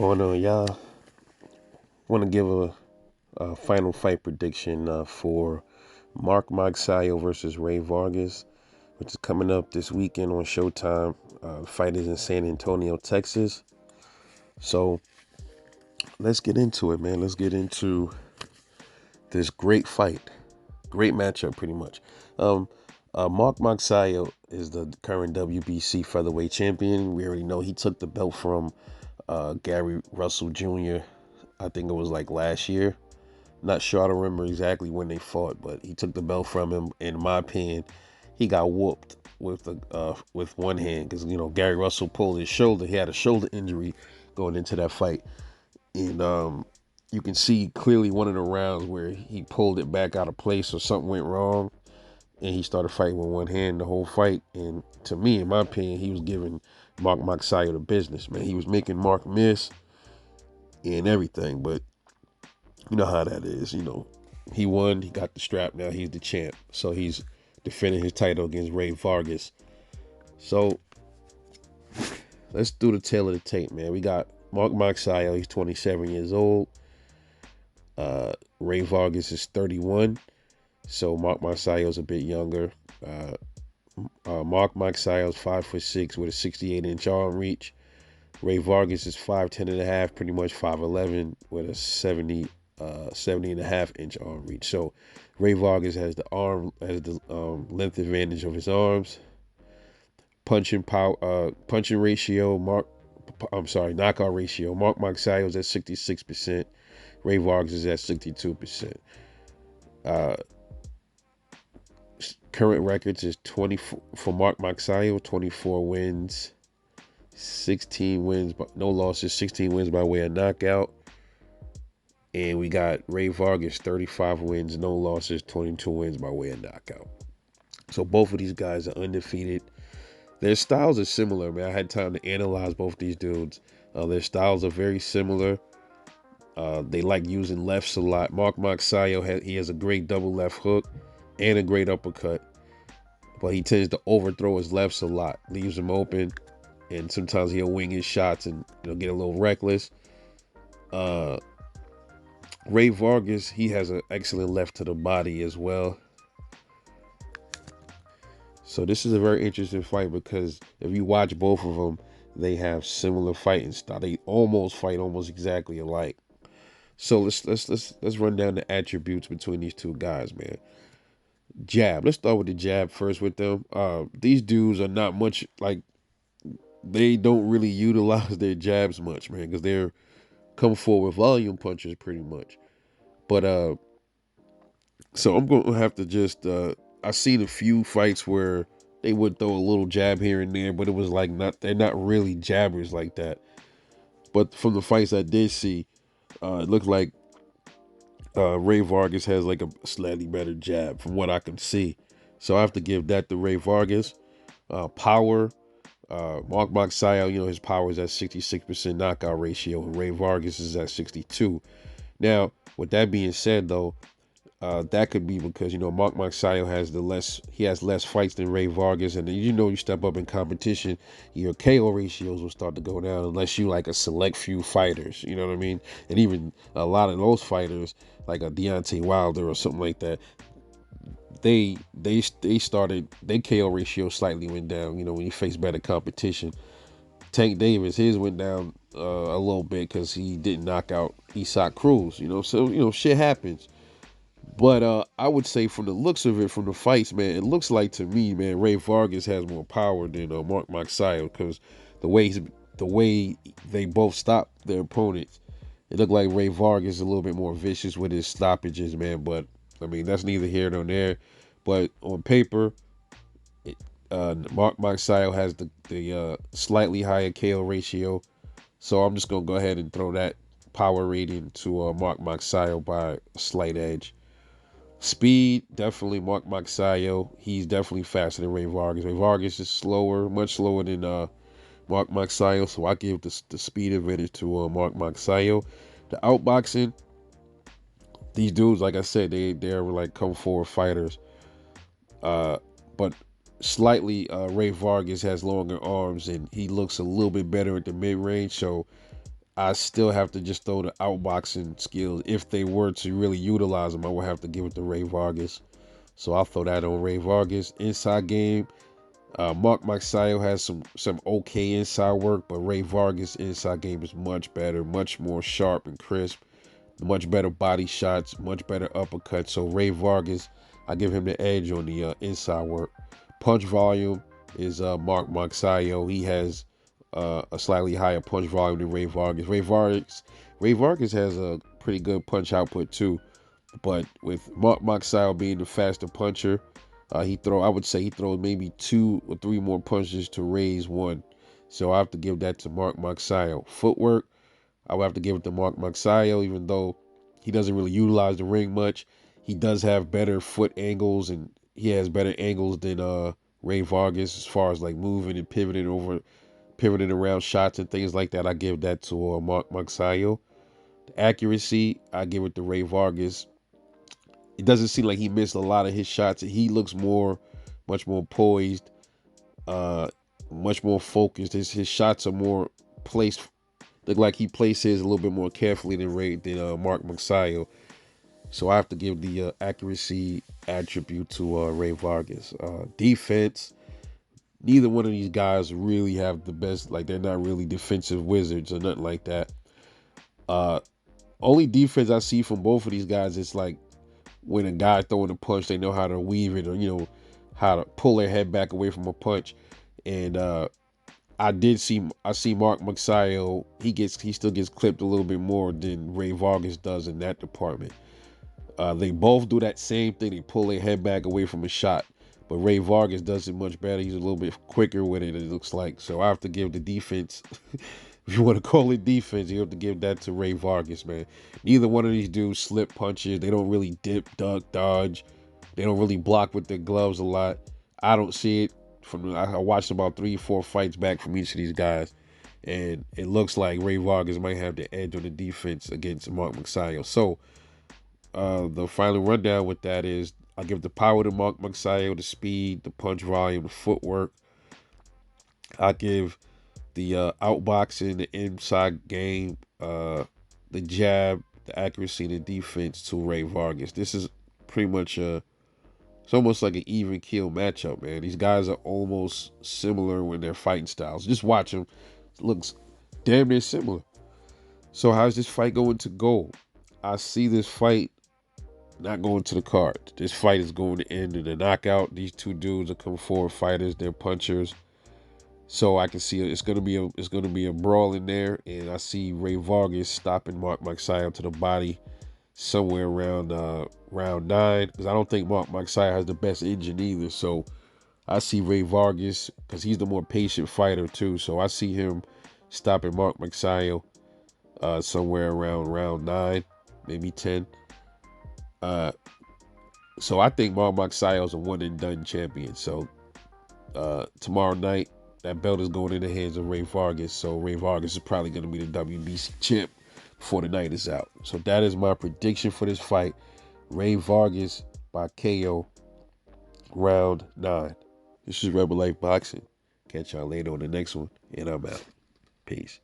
going on, y'all? Want to give a final fight prediction for Mark Magsayo versus Ray Vargas, which is coming up this weekend on Showtime. The fight is in San Antonio, Texas. So let's get into it, man. Let's get into this great fight, great matchup, pretty much. Um, Mark Magsayo is the current WBC featherweight champion. We already know he took the belt from Gary Russell Jr. I think it was like last year. Not sure. I don't remember exactly when they fought, but he took the belt from him. In my opinion, he got whooped with one hand because Gary Russell pulled his shoulder. He had a shoulder injury going into that fight, and you can see clearly one of the rounds where he pulled it back out of place or something went wrong, and he started fighting with one hand the whole fight. And to me, in my opinion, he was giving Mark Magsayo the business. Man, he was making Mark miss and everything, but you know how that is. He won. He got the strap. Now he's the champ. So he's defending his title against Ray Vargas. So let's do the tail of the tape, man. We got Mark Magsayo. He's 27 years old. Ray Vargas is 31. So Mark Magsayo is a bit younger. Mark Magsayo is 5'6" with a 68-inch arm reach. Ray Vargas is 5'10" and a half, pretty much 5'11" with a 70 and a half inch arm reach. So Ray Vargas has the length advantage of his arms. Punching ratio. Knockout ratio. Mark Magsayo is at 66%. Ray Vargas is at 62%. Uh, Current records is 24 for Mark Magsayo, 24 wins, 16 wins, but no losses, 16 wins by way of knockout. And we got Ray Vargas, 35 wins, no losses, 22 wins by way of knockout. So both of these guys are undefeated. Their styles are similar, man. I had time to analyze both these dudes. Their styles are very similar. They like using lefts a lot. Mark Magsayo, he has a great double left hook and a great uppercut. But he tends to overthrow his lefts a lot, leaves them open. And sometimes he'll wing his shots and get a little reckless. Ray Vargas, he has an excellent left to the body as well. So this is a very interesting fight because if you watch both of them, they have similar fighting style. They almost fight almost exactly alike. So let's run down the attributes between these two guys, man. Jab. Let's start with the jab first with them. These dudes are not much like they don't really utilize their jabs much, man, because they're come forward with volume punches pretty much. But so I'm gonna have to just I've seen a few fights where they would throw a little jab here and there, but it was like they're not really jabbers like that. But from the fights I did see, it looked like Ray Vargas has like a slightly better jab from what I can see. So I have to give that to Ray Vargas. Power, Mark Magsayo, his power is at 66% knockout ratio, and Ray Vargas is at 62. Now, with that being said, though, that could be because Mark Magsayo has less fights than Ray Vargas, and then you step up in competition, your KO ratios will start to go down unless you like a select few fighters. You know what I mean? And even a lot of those fighters, like a Deontay Wilder or something like that, they started their KO ratio slightly went down. When you face better competition. Tank Davis, his went down a little bit because he didn't knock out Isak Cruz. So shit happens. But I would say from the looks of it, from the fights, man, it looks like to me, man, Ray Vargas has more power than Mark Magsayo because the way they both stop their opponents, it looked like Ray Vargas is a little bit more vicious with his stoppages, man. But I mean, that's neither here nor there. But on paper, Mark Magsayo has the slightly higher KO ratio, so I'm just gonna go ahead and throw that power rating to Mark Magsayo by a slight edge. Speed, definitely Mark Magsayo. He's definitely faster than Ray Vargas. Ray Vargas is slower, much slower than Mark Magsayo, so I give the speed advantage to Mark Magsayo. The outboxing, these dudes, like I said, they're like come forward fighters. But slightly, Ray Vargas has longer arms and he looks a little bit better at the mid range. So I still have to just throw the outboxing skills. If they were to really utilize them, I would have to give it to Ray Vargas. So I'll throw that on Ray Vargas. Inside game, Mark Magsayo has some okay inside work, but Ray Vargas' inside game is much better, much more sharp and crisp, much better body shots, much better uppercuts. So Ray Vargas, I give him the edge on the inside work. Punch volume is Mark Magsayo. He has a slightly higher punch volume than Ray Vargas. Ray Vargas has a pretty good punch output too, but with Mark Magsayo being the faster puncher, I would say he throws maybe 2 or 3 more punches to Ray's one. So I have to give that to Mark Magsayo. Footwork, I would have to give it to Mark Magsayo, even though he doesn't really utilize the ring much. He does have better foot angles, and he has better angles than Ray Vargas as far as like moving and pivoting around shots and things like that. I give that to Mark Magsayo. The accuracy, I give it to Ray Vargas. It doesn't seem like he missed a lot of his shots. He looks much more poised, uh, much more focused. His shots are more placed. Look like he placed his a little bit more carefully than Mark Magsayo. So I have to give the accuracy attribute to Ray Vargas. Defense, neither one of these guys really have the best. Like they're not really defensive wizards or nothing like that. Uh, Only defense I see from both of these guys is like when a guy throwing a punch, they know how to weave it, or how to pull their head back away from a punch. And I see Mark Magsayo. He still gets clipped a little bit more than Ray Vargas does in that department. They both do that same thing. They pull their head back away from a shot. But Ray Vargas does it much better. He's a little bit quicker with it looks like. So I have to give the defense, if you want to call it defense, you have to give that to Ray Vargas, man. Neither one of these dudes slip punches. They don't really dip, duck, dodge. They don't really block with their gloves a lot. I don't see it. I watched about 3, 4 fights back from each of these guys, and it looks like Ray Vargas might have the edge on the defense against Mark Magsayo. So the final rundown with that is I give the power to Mark Magsayo, the speed, the punch volume, the footwork. I give the outboxing, the inside game, the jab, the accuracy, and the defense to Ray Vargas. This is pretty much it's almost like an even keel matchup, man. These guys are almost similar when they're fighting styles. Just watch them. It looks damn near similar. So how's this fight going to go? I see this fight not going to the card. This fight is going to end in a knockout. These two dudes are come forward fighters. They're punchers. So I can see it's gonna be a brawl in there, and I see Ray Vargas stopping Mark Magsayo to the body somewhere around round 9, because I don't think Mark Magsayo has the best engine either. So I see Ray Vargas, because he's the more patient fighter too. So I see him stopping Mark Magsayo somewhere around round 9, maybe 10. So I think Mark Magsayo is a one and done champion. So tomorrow night, that belt is going in the hands of Ray Vargas. So Ray Vargas is probably going to be the WBC champ before the night is out. So that is my prediction for this fight. Ray Vargas by KO, round 9. This is Rebel Life Boxing. Catch y'all later on the next one, and I'm out. Peace.